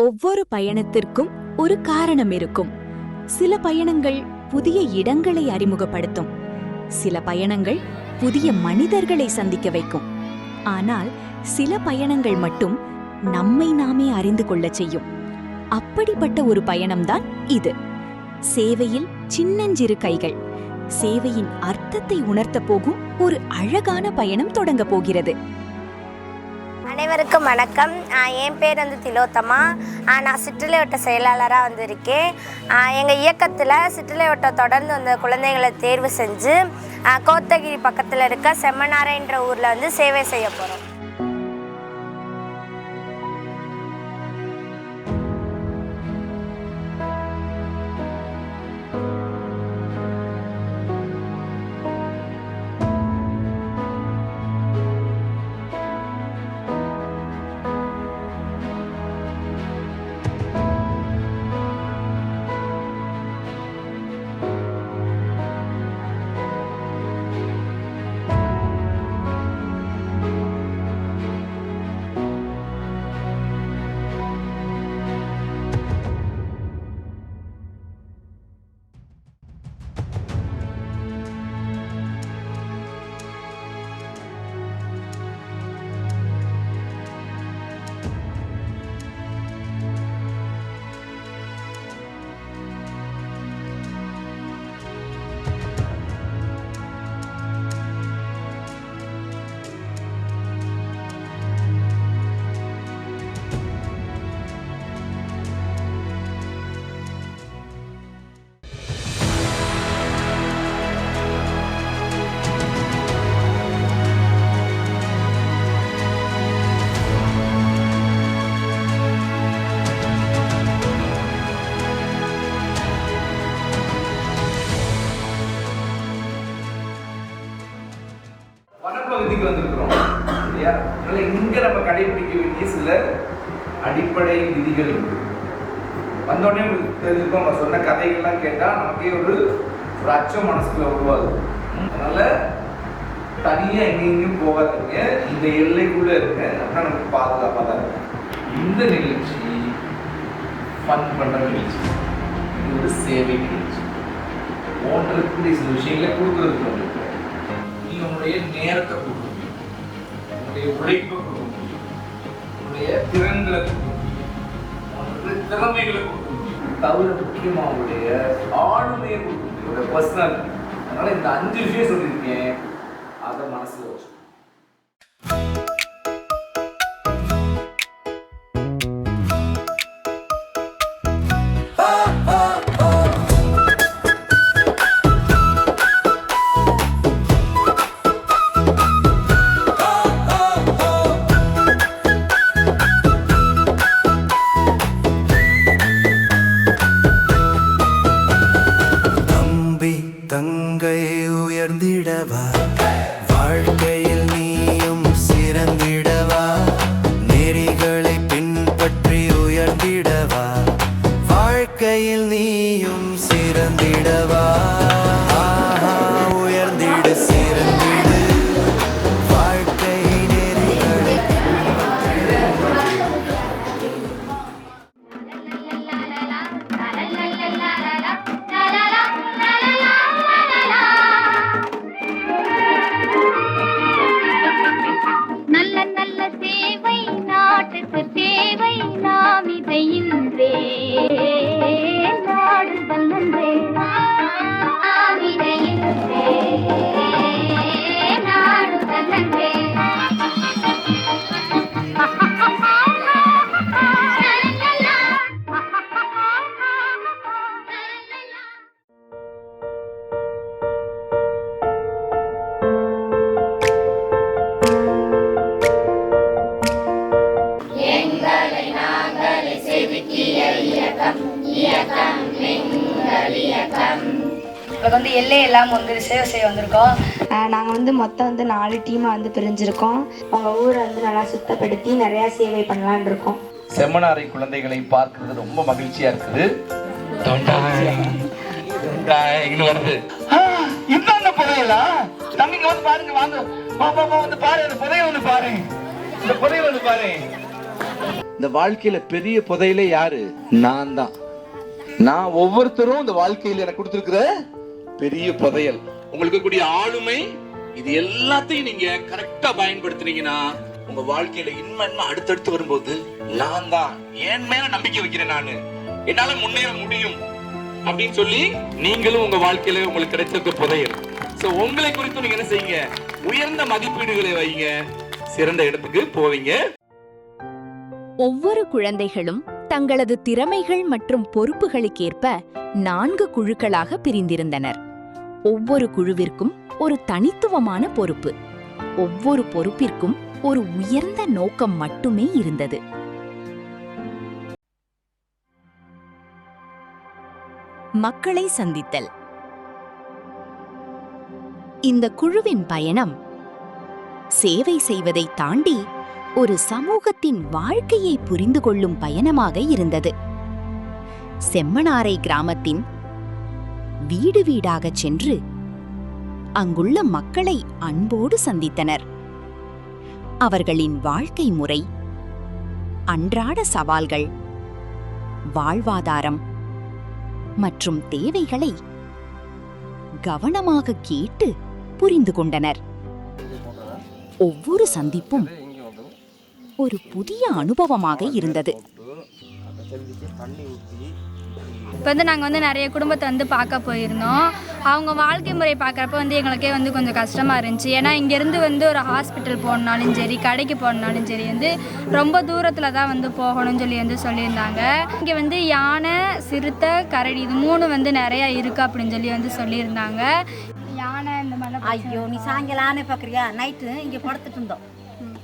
ஒவ்வொரு பயணத்திற்கும் ஒரு காரணம் இருக்கும். சில பயணங்கள் புதிய இடங்களை அறிமுகப்படுத்தும், சில பயணங்கள் புதிய மனிதர்களை சந்திக்க வைக்கும். ஆனால் சில பயணங்கள் மட்டும் நம்மை நாமே அறிந்து கொள்ளச் செய்யும். அப்படிப்பட்ட ஒரு பயணம்தான் இது. சேவையில் சின்னஞ்சிறு கைகள். சேவையின் அர்த்தத்தை உணர்த்தப் போகும் ஒரு அழகான பயணம் தொடங்க போகிறது. அனைவருக்கும் வணக்கம். என் பேர் திலோத்தமா. நான் சிற்றலை வட்ட செயலாளராக வந்திருக்கேன். எங்கள் இயக்கத்தில் சிற்றலை வட்டம் தொடர்ந்து குழந்தைகளை தேர்வு செஞ்சு கோத்தகிரி பக்கத்தில் இருக்க செம்மனாரைன்ற ஊரில் சேவை செய்ய போகிறோம். வனப்பகுதிக்கு வந்திருக்கிறோம் இல்லையா? அதனால இங்கே நம்ம கடைபிடிக்க வேண்டிய சில அடிப்படை விதிகள் வந்தோடனே உங்களுக்கு தெரிஞ்சுக்கோ. நம்ம சொன்ன கதைகள்லாம் கேட்டால் நமக்கே ஒரு அச்சம் மனசுக்குள்ள உருவாகும். அதனால தனியாக எங்கேயும் போகாதீங்க, இந்த எல்லைக்குள்ளே இருங்க. அப்படின்னா நமக்கு பாதுகாப்பாக தான் இருக்கும். இந்த நிகழ்ச்சி ஃபன் பண்ணுற நிகழ்ச்சி, இது ஒரு சேவை நிகழ்ச்சி. போன்றக்கூடிய சில விஷயங்களை கொடுக்குறதுக்கு உங்களுக்கு உன்னுடைய நேரத்தை கொடுக்க முடியும், உன்னுடைய உழைப்பை கொடுக்க முடியும், உன்னுடைய திறன்களை கொடுக்க முடியும், உன்னுடைய திறமைகளை கொடுக்க முடியும், தவிர முக்கியமாக உங்களுடைய ஆளுமையை கொடுக்க முடியும், உங்களுடைய பர்சனாலிட்டி. அதனால இந்த 5 விஷயம் சொல்லியிருக்கேன், அதை மனசுல வச்சு. தங்கை உயர்ந்திடவா, வாழ்க்கையில் நீயும் சிறந்திடவா, நெறிகளை பின்பற்றி உயர்ந்திடவா, வாழ்க்கையில் நீயும் சிறந்திடவா. உயர்ந்திடு, சிறந்திடு, வாழ்க்கை நெறிகளை தேவை நாம் இதை இன்றே நாடுதல் நன்றே, இதை இன்றே நாடுதல் நன்றே. எல்லை எல்லாம் சேவை செய்ய வந்திருக்கோம். நாங்கள் மொத்தம் 4 டீமாக பிரிஞ்சிருக்கோம். உங்கள் ஊரை நல்லா சுத்தப்படுத்தி நிறையா சேவை பண்ணலான் இருக்கோம். செம்மனாரை குழந்தைகளை பார்க்கறது ரொம்ப மகிழ்ச்சியா இருக்குது. வருது இந்த புதையலா? தம்பிங்க வந்து பாருங்க, வாங்க வந்து பாரு, அந்த புதைய வந்து பாரு, இந்த புதைய வந்து பாரு. இந்த வாழ்க்கையில பெரிய புதையலே யாரு? நான் தான். நான் ஒவ்வொருத்தரும் இந்த வாழ்க்கையில எனக்கு கொடுத்திருக்கிற பெரிய புதையல். உங்களுக்கு கூடிய ஆளுமை, இது எல்லாத்தையும் நீங்க கரெக்டா பயன்படுத்துனீங்கன்னா உங்க வாழ்க்கையில இன்னும் அடுத்தடுத்து வரும்போது நான் தான், என் மேல நம்பிக்கை வைக்கிறேன், நானு என்னால முன்னேற முடியும் அப்படின்னு சொல்லி நீங்களும் உங்க வாழ்க்கையில உங்களுக்கு கிடைச்சிருக்க புதையல். சோ உங்களை குறித்து நீங்க என்ன செய்யுங்க? உயர்ந்த மதிப்பீடுகளை வைங்க, சிறந்த இடத்துக்கு போவீங்க. ஒவ்வொரு குழந்தைகளும் தங்களது திறமைகள் மற்றும் பொறுப்புகளுக்கேற்ப 4 குழுக்களாக பிரிந்திருந்தனர். ஒவ்வொரு குழுவிற்கும் ஒரு தனித்துவமான பொறுப்பு. ஒவ்வொரு பொறுப்பிற்கும் ஒரு உயர்ந்த நோக்கம் மட்டுமே இருந்தது. மக்களை சந்தித்தல். இந்த குழுவின் பயணம் சேவை செய்வதை தாண்டி ஒரு சமூகத்தின் வாழ்க்கையை புரிந்து கொள்ளும் பயணமாக இருந்தது. செம்மனாரை கிராமத்தின் வீடு வீடாகச் சென்று அங்குள்ள மக்களை அன்போடு சந்தித்தனர். அவர்களின் வாழ்க்கை முறை, அன்றாட சவால்கள், வாழ்வாதாரம் மற்றும் தேவைகளை கவனமாக கேட்டு புரிந்து கொண்டனர். ஒவ்வொரு சந்திப்பும் ஒரு புதிய அனுபவமாக இருந்தது. இப்போ நாங்கள் நிறைய குடும்பத்தை பார்க்க போயிருந்தோம். அவங்க வாழ்க்கை முறை பார்க்குறப்ப எங்களுக்கே கொஞ்சம் கஷ்டமாக இருந்துச்சு. ஏன்னா இங்கேருந்து ஒரு ஹாஸ்பிட்டல் போகணுன்னாலும் சரி, கடைக்கு போகணுன்னாலும் சரி ரொம்ப தூரத்தில் தான் போகணும்னு சொல்லி சொல்லியிருந்தாங்க. இங்கே யானை, சிறுத்தை, கரடி இது 3 நிறையா இருக்குது அப்படின்னு சொல்லியிருந்தாங்க. யானை இந்த மாதிரி. ஐயோ, நீ சாயங்காலம் ஆனே பார்க்குறியா? நைட்டு இங்கே படுத்துட்டு இருந்தோம்.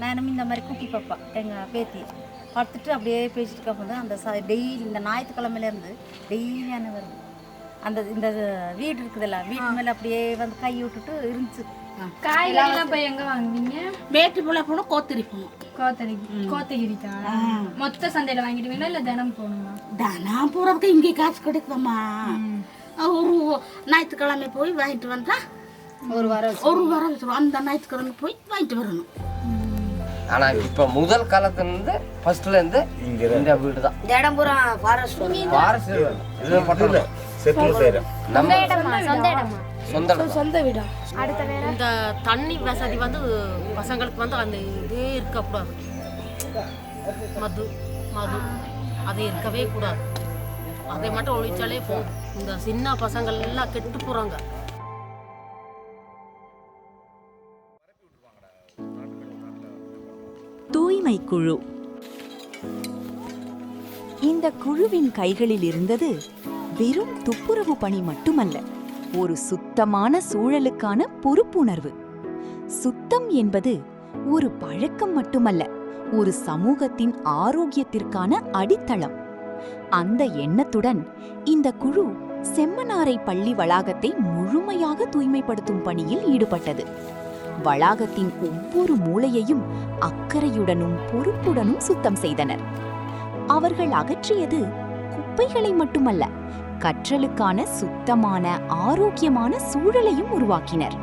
நானும் இந்த மாதிரி குட்டி பாப்பா எங்கள் பேத்தி படுத்துட்டு அப்படியே பேசிட்டு இருக்கப்போ அந்த டெய்லி இந்த ஞாயிற்றுக்கிழமையிலேருந்து டெய்லி யானை வருது. அந்த இந்த வீடு இருக்குதுல்ல, வீட்டு மேலே அப்படியே கை விட்டுட்டு இருந்துச்சு. காய்கறிலாம் போய் எங்கே வாங்குவீங்க? மேட்டுக்குள்ளே போகணும், கோத்தகிரி போகணும். கோத்தகிரிக்கா? மொத்த சந்தையில் வாங்கிடுவீங்களா இல்லை தினம் போகணுமா? தினம் போகிறதுக்கு இங்கே காசு கிடைக்குதாம்மா. ஒரு ஞாயிற்றுக்கிழமை போய் வாங்கிட்டு வந்தா ஒரு வாரம் அந்த ஞாயிற்றுக்கிழமை போய் வாங்கிட்டு வரணும். ஆனால் இப்போ முதல் காலத்துலேருந்து ஃபர்ஸ்ட்லேருந்து இந்த வீடு தான். இந்த இடம் பூரா ஃபாரஸ்ட் இது மட்டும் இல்லை, சொந்த வீடா. இந்த தண்ணி வசதி பசங்களுக்கு அந்த இதே இருக்கக்கூடாது. மது அது இருக்கவே கூடாது. அதை மட்டும் ஒழிச்சாலே போதும். இந்த சின்ன பசங்கள் எல்லாம் கெட்டு போகிறாங்க. தூய்மை குழு. இந்த குழுவின் கைகளில் இருந்தது வெறும் துப்புரவு பணி மட்டுமல்ல, ஒரு சுத்தமான சூழலுக்கான பொறுப்புணர்வு. சுத்தம் என்பது ஒரு பழக்கம் மட்டுமல்ல, ஒரு சமூகத்தின் ஆரோக்கியத்திற்கான அடித்தளம். அந்த எண்ணத்துடன் இந்த குழு செம்மனாரை பள்ளி வளாகத்தை முழுமையாக தூய்மைப்படுத்தும் பணியில் ஈடுபட்டது. வளாகத்தின் ஒவ்வொரு மூலையையும் அக்கறையுடனும் பொறுப்புடனும் சுத்தம் செய்தனர். அவர்கள் அகற்றியது குப்பைகளை மட்டுமல்ல, கற்றலுக்கான சுத்தமான ஆரோக்கியமான சூழலையும் உருவாக்கினர்.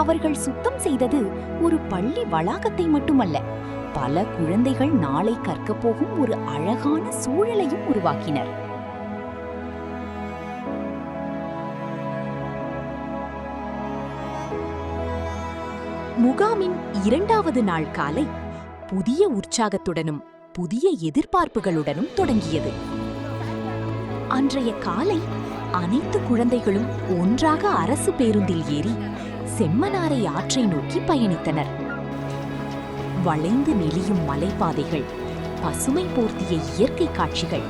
அவர்கள் சுத்தம் செய்தது ஒரு பள்ளி வளாகத்தை மட்டுமல்ல, பல குழந்தைகள் நாளை கற்கப் போகும் ஒரு அழகான சூழலையும் உருவாக்கினர். முகாமின் 2வது நாள் காலை புதிய உற்சாகத்துடனும் புதிய எதிர்பார்ப்புகளுடனும் தொடங்கியது. அன்றைய காலை அனைத்து குழந்தைகளும் ஒன்றாக அரசு பேருந்தில் ஏறி செம்மனாரை ஆற்றை நோக்கி பயணித்தனர். வளைந்து நெளியும் மலைப்பாதைகள், பசுமை போர்த்திய இயற்கை காட்சிகள்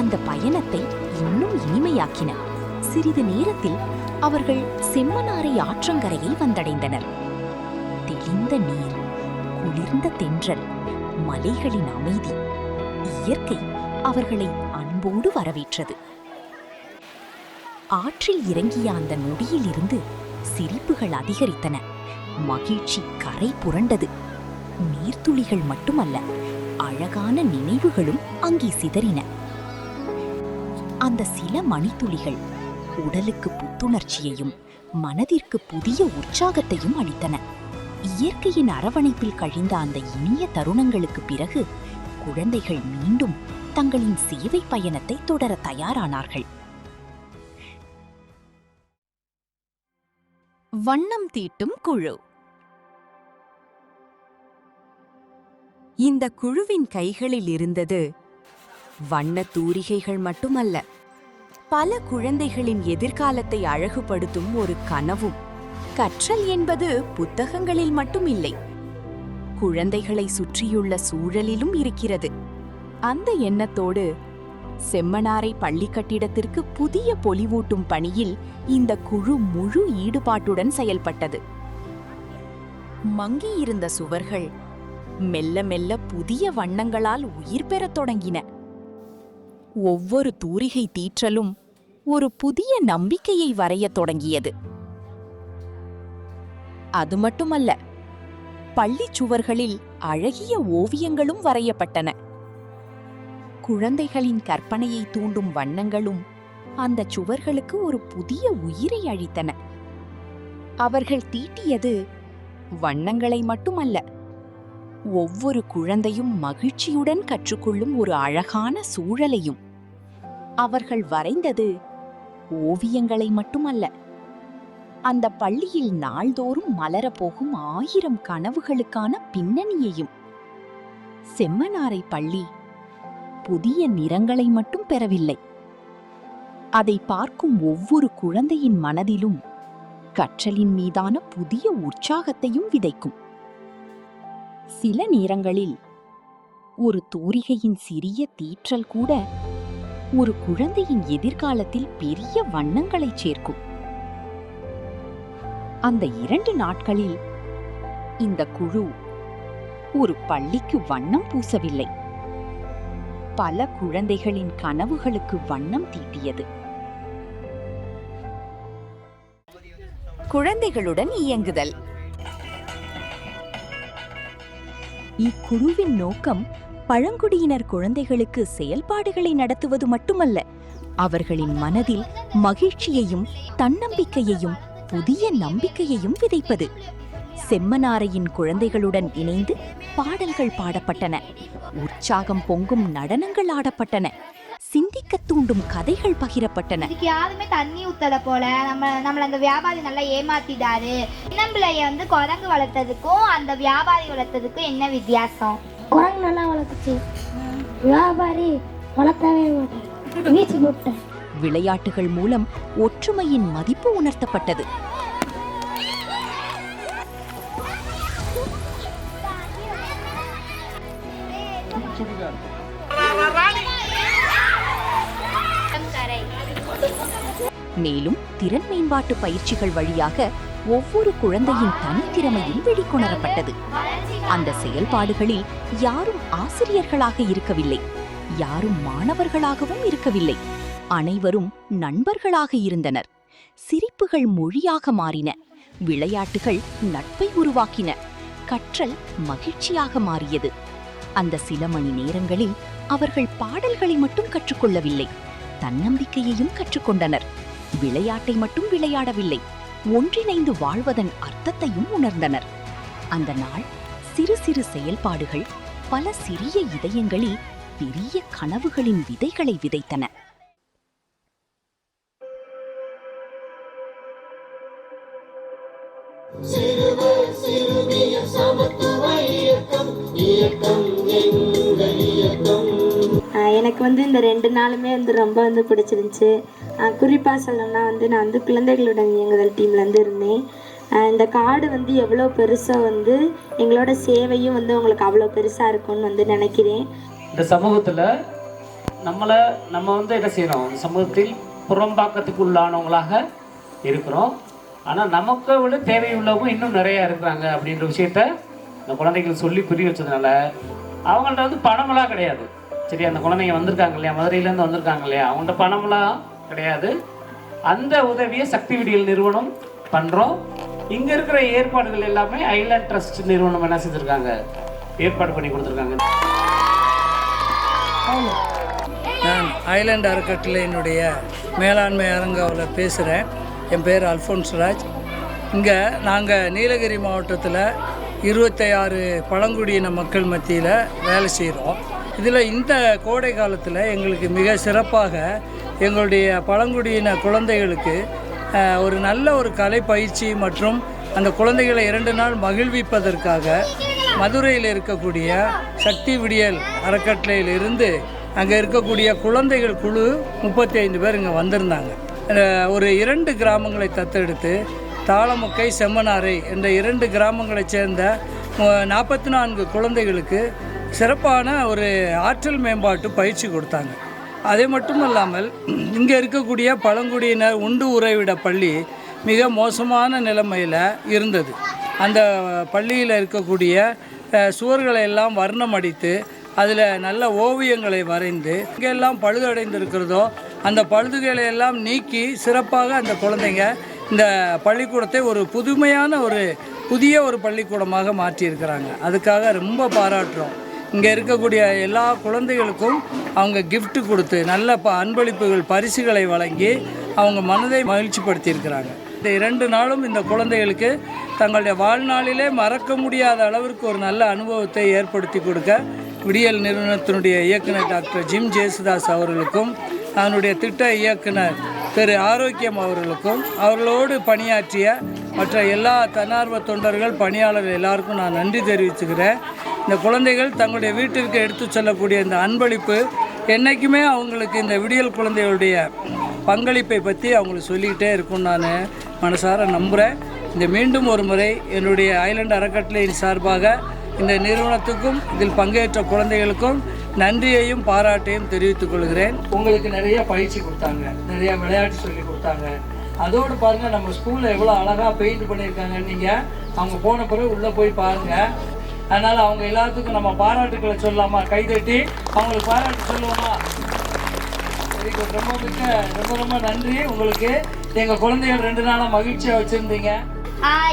அந்த பயணத்தை இன்னும் இனிமையாக்கின. சிறிது நேரத்தில் அவர்கள் செம்மனாரை ஆற்றங்கரையை வந்தடைந்தனர். தெளிந்த நீர், குளிர்ந்த தென்றல், மலைகளின் அமைதி, இயற்கை அவர்களை அன்போடு வரவேற்றது. ஆற்றில் இறங்கிய அந்த நொடியில் இருந்து சிரிப்புகள் அதிகரித்தன. மகிழ்ச்சி கரை புரண்டது. நீர்த்துளிகள் மட்டுமல்ல, அழகான நினைவுகளும் அங்கே சிதறின. அந்த சில மணித்துளிகள் உடலுக்கு புத்துணர்ச்சியையும் மனதிற்கு புதிய உற்சாகத்தையும் அளித்தன. இயற்கையின் அரவணைப்பில் கழிந்த அந்த இனிய தருணங்களுக்கு பிறகு குழந்தைகள் மீண்டும் தங்களின் சேவை பயணத்தை தொடர தயாரானார்கள். வண்ணம் தீட்டும் குழு. இந்த குழுவின் கைகளில் இருந்தது வண்ண தூரிகைகள் மட்டுமல்ல, பல குழந்தைகளின் எதிர்காலத்தை அழகுபடுத்தும் ஒரு கனவும். கற்றல் என்பது புத்தகங்களில் மட்டும் இல்லை, குழந்தைகளை சுற்றியுள்ள சூழலிலும் இருக்கிறது. அந்த எண்ணத்தோடு செம்மனாரை பள்ளி கட்டிடத்திற்கு புதிய பொலிவூட்டும் பணியில் இந்த குழு முழு ஈடுபாட்டுடன் செயல்பட்டது. மங்கியிருந்த சுவர்கள் மெல்ல மெல்ல புதிய வண்ணங்களால் உயிர் பெறத் தொடங்கின. ஒவ்வொரு தூரிகை தீற்றலும் ஒரு புதிய நம்பிக்கையை வரையத் தொடங்கியது. அது மட்டுமல்ல, பள்ளிச் சுவர்களில் அழகிய ஓவியங்களும் வரையப்பட்டன. குழந்தைகளின் கற்பனையை தூண்டும் வண்ணங்களும் அந்த சுவர்களுக்கு ஒரு புதிய உயிரை அளித்தன. அவர்கள் தீட்டியது வண்ணங்களை மட்டுமல்ல, ஒவ்வொரு குழந்தையும் மகிழ்ச்சியுடன் கற்றுக்கொள்ளும் ஒரு அழகான சூழலையும். அவர்கள் வரைந்தது ஓவியங்களை மட்டுமல்ல, அந்த பள்ளியில் நாள்தோறும் மலரப்போகும் 1000 கனவுகளுக்கான பின்னணியையும். செம்மனாரை பள்ளி புதிய நிறங்களை மட்டும் பெறவில்லை, அதை பார்க்கும் ஒவ்வொரு குழந்தையின் மனதிலும் கற்றலின் மீதான புதிய உற்சாகத்தையும் விதைக்கும். சில நேரங்களில் ஒரு தூரிகையின் சிறிய தீற்றல் கூட ஒரு குழந்தையின் எதிர்காலத்தில் பெரிய வண்ணங்களை சேர்க்கும். அந்த 2 நாட்களில் இந்த குழு ஒரு பள்ளிக்கு வண்ணம் பூசவில்லை, பல குழந்தைகளின் கனவுகளுக்கு வண்ணம் தீட்டியது. குழந்தைகளுடன் இயங்குதல். இக்குழுவின் நோக்கம் பழங்குடியினர் குழந்தைகளுக்கு செயல்பாடுகளை நடத்துவது மட்டுமல்ல, அவர்களின் மனதில் மகிழ்ச்சியையும் தன்னம்பிக்கையையும் புதிய நம்பிக்கையையும் விதைப்பது. செம்மனாரையின் குழந்தைகளுடன் இணைந்து பாடல்கள் பாடப்பட்டன, உற்சாகம் பொங்கும் நடனங்கள் ஆடப்பட்டன, சிந்திக்க தூண்டும் கதைகள் பகிரப்பட்டன. இதுக்கு யாருமே தண்ணி ஊத்தல போல, நம்மள அந்த வியாபாரி நல்லா ஏமாத்திட்டாரு. சின்னம்பிள்ளைய வந்து குரங்கு வளர்த்ததுக்கும் அந்த வியாபாரி வளர்த்ததுக்கும் என்ன வித்தியாசம்? குரங்கு நல்லா வளர்த்துச்சு, வியாபாரி வளர்த்தவே மாட்டேன். விளையாட்டுகள் மூலம் ஒற்றுமையின் மதிப்பு உணர்த்தப்பட்டது. மேலும் திறன் மேம்பாட்டு பயிற்சிகள் வழியாக ஒவ்வொரு குழந்தையின் தனித்திறமையும் வெளிக்கொணரப்பட்டது. அந்த செயல்பாடுகளில் யாரும் ஆசிரியர்களாக இருக்கவில்லை, யாரும் மாணவர்களாகவும் இருக்கவில்லை. அனைவரும் நண்பர்களாக இருந்தனர். சிரிப்புகள் மொழியாக மாறின, விளையாட்டுகள் நட்பை உருவாக்கின, கற்றல் மகிழ்ச்சியாக மாறியது. அந்த சில மணி நேரங்களில் அவர்கள் பாடல்களை மட்டும் கற்றுக்கொள்ளவில்லை, தன்னம்பிக்கையையும் கற்றுக்கொண்டனர். விளையாட்டை மட்டும் விளையாடவில்லை, ஒன்றிணைந்து வாழ்வதன் அர்த்தத்தையும் உணர்ந்தனர். அந்த நாள் சிறு சிறு செயல்பாடுகள் பல சிறிய இதயங்களில் பெரிய கனவுகளின் விதைகளை விதைத்தன. எனக்கு வந்து இந்த 2 நாளுமே வந்து ரொம்ப வந்து பிடிச்சிருந்துச்சு. குறிப்பாக சொல்லணும்னா வந்து நான் வந்து குழந்தைகளுடன் இயங்குதல் டீம்லேருந்து இருந்தேன். இந்த காடு வந்து எவ்வளோ பெருசாக வந்து எங்களோட சேவையும் வந்து உங்களுக்கு அவ்வளோ பெருசாக இருக்கும்னு வந்து நினைக்கிறேன். இந்த சமூகத்தில் நம்ம வந்து என்ன செய்கிறோம், சமூகத்தில் புறம்பாக்கத்துக்கு உள்ளானவங்களாக இருக்கிறோம். ஆனால் நமக்கு விட தேவையுள்ளவங்க இன்னும் நிறையா இருக்கிறாங்க அப்படின்ற விஷயத்த இந்த குழந்தைகள் சொல்லி புரிய வச்சதுனால அவங்கள்ட்ட வந்து பணமெல்லாம் கிடையாது. சரி, அந்த குழந்தைங்க வந்திருக்காங்க இல்லையா, மதுரையிலேருந்து வந்திருக்காங்க இல்லையா, அவங்கள்ட்ட பணமெல்லாம் கிடையாது. அந்த உதவியை சக்தி விடியல் நிறுவனம் பண்ணுறோம். இங்கே இருக்கிற ஏற்பாடுகள் எல்லாமே ஐலாண்ட் ட்ரஸ்ட் நிறுவனம் என்ன செஞ்சுருக்காங்க, ஏற்பாடு பண்ணி கொடுத்துருக்காங்க. நான் ஐலாண்ட் அறக்கட்டளையினுடைய மேலாண்மை அரங்காவில் பேசுகிறேன். என் பேர் அல்ஃபோன்ஸ் ராஜ். இங்கே நாங்கள் நீலகிரி மாவட்டத்தில் 26 பழங்குடியின மக்கள் மத்தியில் வேலை செய்கிறோம். இதில் இந்த கோடை காலத்தில் எங்களுக்கு மிக சிறப்பாக எங்களுடைய பழங்குடியின குழந்தைகளுக்கு ஒரு நல்ல ஒரு கலை பயிற்சி மற்றும் அந்த குழந்தைகளை 2 நாள் மகிழ்விப்பதற்காக மதுரையில் இருக்கக்கூடிய சக்தி விடியல் அறக்கட்டளையிலிருந்து அங்கே இருக்கக்கூடிய குழந்தைகள் குழு 35 பேர் இங்கே வந்திருந்தாங்க. ஒரு 2 கிராமங்களை தத்தெடுத்து தாளமுக்கை செம்மனாரை என்ற 2 கிராமங்களைச் சேர்ந்த 44 குழந்தைகளுக்கு சிறப்பான ஒரு ஆற்றல் மேம்பாட்டு பயிற்சி கொடுத்தாங்க. அதே மட்டும் இல்லாமல் இங்கே இருக்கக்கூடிய பழங்குடியினர் உண்டு உறைவிட பள்ளி மிக மோசமான நிலைமையில் இருந்தது. அந்த பள்ளியில் இருக்கக்கூடிய சுவர்களை எல்லாம் வர்ணம் அடித்து அதில் நல்ல ஓவியங்களை வரைந்து எங்கெல்லாம் பழுதடைந்திருக்கிறதோ அந்த பழுதுகளை எல்லாம் நீக்கி சிறப்பாக அந்த குழந்தைங்க இந்த பள்ளிக்கூடத்தை ஒரு புதுமையான புதிய ஒரு பள்ளிக்கூடமாக மாற்றியிருக்கிறாங்க. அதுக்காக ரொம்ப பாராட்டுறோம். இங்கே இருக்கக்கூடிய எல்லா குழந்தைகளுக்கும் அவங்க gift கொடுத்து நல்ல அன்பளிப்புகள் பரிசுகளை வழங்கி அவங்க மனதை மகிழ்ச்சிப்படுத்தியிருக்கிறாங்க. இந்த 2 நாளும் இந்த குழந்தைகளுக்கு தங்களுடைய வாழ்நாளிலே மறக்க முடியாத அளவிற்கு ஒரு நல்ல அனுபவத்தை ஏற்படுத்தி கொடுக்க விடியல் நிறுவனத்தினுடைய இயக்குனர் டாக்டர் ஜிம் ஜேசுதாஸ் அவர்களுக்கும் அதனுடைய திட்ட இயக்குனர் திரு ஆரோக்கியம் அவர்களுக்கும் அவர்களோடு பணியாற்றிய மற்ற எல்லா தன்னார்வ தொண்டர்கள் பணியாளர்கள் எல்லாருக்கும் நான் நன்றி தெரிவிச்சுக்கிறேன். இந்த குழந்தைகள் தங்களுடைய வீட்டிற்கு எடுத்து செல்லக்கூடிய இந்த அன்பளிப்பு என்றைக்குமே அவங்களுக்கு இந்த விடியல் குழந்தைகளுடைய பங்களிப்பை பற்றி அவங்களுக்கு சொல்லிக்கிட்டே இருக்கும்னு நான் மனசார நம்புகிறேன். இந்த மீண்டும் ஒரு முறை என்னுடைய ஐலண்ட் அறக்கட்டளையின் சார்பாக இந்த நிறுவனத்துக்கும் இதில் பங்கேற்ற குழந்தைகளுக்கும் நன்றியையும் பாராட்டையும் தெரிவித்துக் கொள்கிறேன். உங்களுக்கு நிறைய பயிற்சி கொடுத்தாங்க, நிறைய விளையாட்டு சொல்லி கொடுத்தாங்க. அதோடு பாருங்கள் நம்ம ஸ்கூலில் எவ்வளோ அழகாக பெயிண்ட் பண்ணியிருக்காங்க. நீங்கள் அவங்க போன பிறகு உள்ளே போய் பாருங்கள். அதனால் அவங்க எல்லாத்துக்கும் நம்ம பாராட்டுக்களை சொல்லலாமா? கைதட்டி அவங்களுக்கு பாராட்டு சொல்லுவோமா? ரொம்ப ரொம்ப நன்றி உங்களுக்கு. எங்கள் குழந்தைகள் 2 நாளாக மகிழ்ச்சியாக வச்சுருந்தீங்க.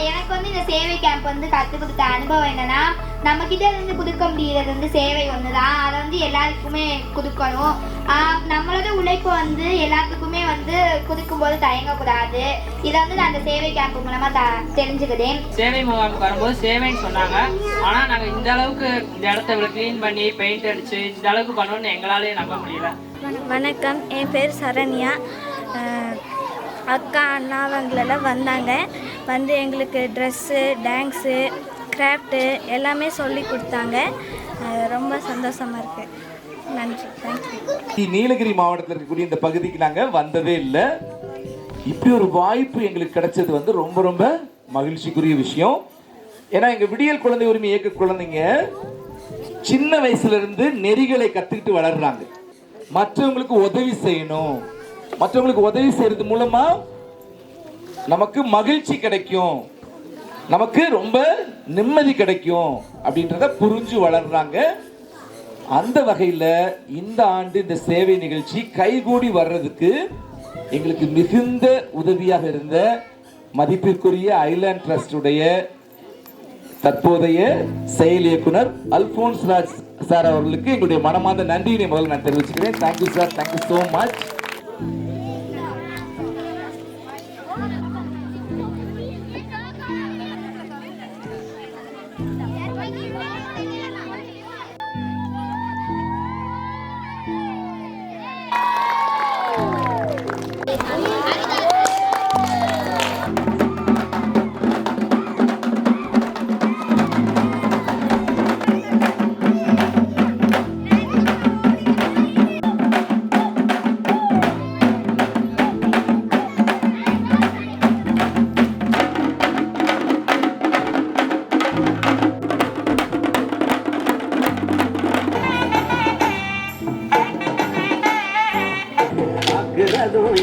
எனக்கு வந்து இந்த சேவை கேம்ப் வந்து கற்றுக் கொடுத்த அனுபவம் என்னன்னா, நம்மக்கிட்ட இருந்து கொடுக்க முடியறது வந்து சேவை ஒன்று தான். அதை வந்து எல்லாருக்குமே கொடுக்கணும். நம்மளோட உழைப்பு வந்து எல்லாத்துக்குமே வந்து கொடுக்கும்போது தயங்கக்கூடாது. இதை வந்து நான் அந்த சேவை கேம்ப் மூலமாக தெரிஞ்சுக்கிறேன். சேவை முகாமுக்கு வரும்போது சேவைன்னு சொன்னாங்க. ஆனால் நாங்கள் இந்த அளவுக்கு இந்த இடத்த இவ்வளோ க்ளீன் பண்ணி பெயிண்ட் அடித்து இந்த அளவுக்கு பண்ணணும்னு எங்களாலே நம்ப முடியல. வணக்கம், என் பேர் சரண்யா. அக்கா அண்ணா அவங்களெல்லாம் வந்தாங்க. வந்து எங்களுக்கு ட்ரெஸ்ஸு, டான்ஸு, கிராஃப்ட்டு எல்லாமே சொல்லி கொடுத்தாங்க. ரொம்ப சந்தோஷமாக இருக்குது. நன்றி, தேங்க்யூ. நீலகிரி மாவட்டத்தில் இருக்கக்கூடிய இந்த பகுதிக்கு நாங்கள் வந்ததே இல்லை. இப்படி ஒரு வாய்ப்பு எங்களுக்கு கிடைச்சது வந்து ரொம்ப ரொம்ப மகிழ்ச்சிக்குரிய விஷயம். ஏன்னா எங்கள் விடியல் குழந்தை உரிமை இயக்க குழந்தைங்க சின்ன வயசுலேருந்து நெறிகளை கற்றுக்கிட்டு வளர்றாங்க. மற்றவங்களுக்கு உதவி செய்யணும், மற்றவங்களுக்கு உதவி செய்யறது மூலமா நமக்கு மகிழ்ச்சி கிடைக்கும், நமக்கு ரொம்ப நிம்மதி கிடைக்கும் அப்படின்றத புரிஞ்சு வளர்றாங்க. அந்த வகையில் இந்த ஆண்டு இந்த சேவை நிகழ்ச்சி கைகூடி வர்றதுக்கு எங்களுக்கு மிகுந்த உதவியாக இருந்த மதிப்பிற்குரிய ஐலாண்ட் ட்ரஸ்டுடைய தற்போதைய செயல் இயக்குனர் அல்போன்ஸ் ராஜ் சார் அவர்களுக்கு எங்களுடைய மனமார்ந்த நன்றியினை முதல்ல நான் தெரிவிச்சுக்கிறேன். Thank you sir, thank you so much.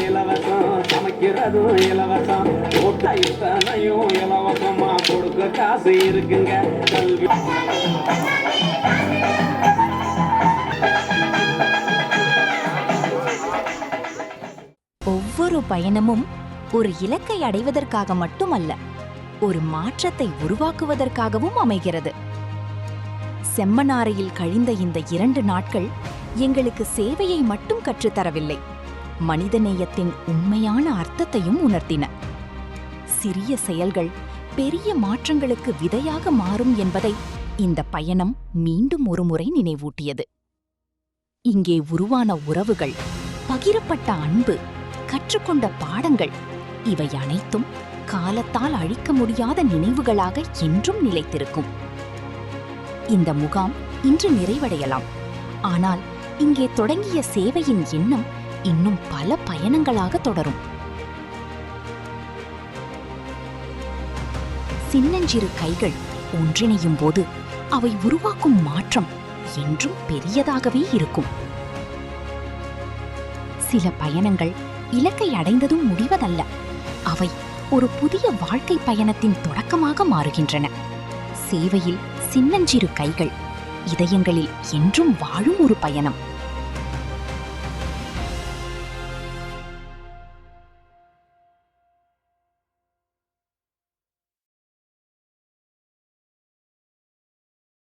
இலவசம், சமைக்கிறதும் இலவசம், ஓட்டா இத்தனையும் இலவசமா கொடுக்க காசு இருக்குங்க. கல்வி ஒவ்வொரு பயணமும் ஒரு இலக்கை அடைவதற்காக மட்டுமல்ல, ஒரு மாற்றத்தை உருவாக்குவதற்காகவும் அமைகிறது. செம்மனாரையில் கழிந்த இந்த 2 நாட்கள் எங்களுக்கு சேவையை மட்டும் கற்றுத்தரவில்லை, மனிதநேயத்தின் உண்மையான அர்த்தத்தையும் உணர்த்தின. சிறிய செயல்கள் பெரிய மாற்றங்களுக்கு விதையாக மாறும் என்பதை இந்த பயணம் மீண்டும் ஒருமுறை நினைவூட்டியது. இங்கே உருவான உறவுகள், பகிரப்பட்ட அன்பு, கற்றுக்கொண்ட பாடங்கள் இவை அனைத்தும் காலத்தால் அழிக்க முடியாத நினைவுகளாக என்றும் நிலைத்திருக்கும். இந்த முகாம் இன்று நிறைவடையலாம். ஆனால் இங்கே தொடங்கிய சேவையின் எண்ணம் இன்னும் பல பயணங்களாக தொடரும். சின்னஞ்சிறு கைகள் ஒன்றிணையும் போது அவை உருவாக்கும் மாற்றம் என்றும் பெரியதாகவே இருக்கும். சில பயணங்கள் இலக்கை அடைந்ததும் முடிவதல்ல, அவை ஒரு புதிய வாழ்க்கை பயணத்தின் தொடக்கமாக மாறுகின்றன. சேவையில் சின்னஞ்சிறு கைகள் இதயங்களில் என்றும் வாழும் ஒரு பயணம்.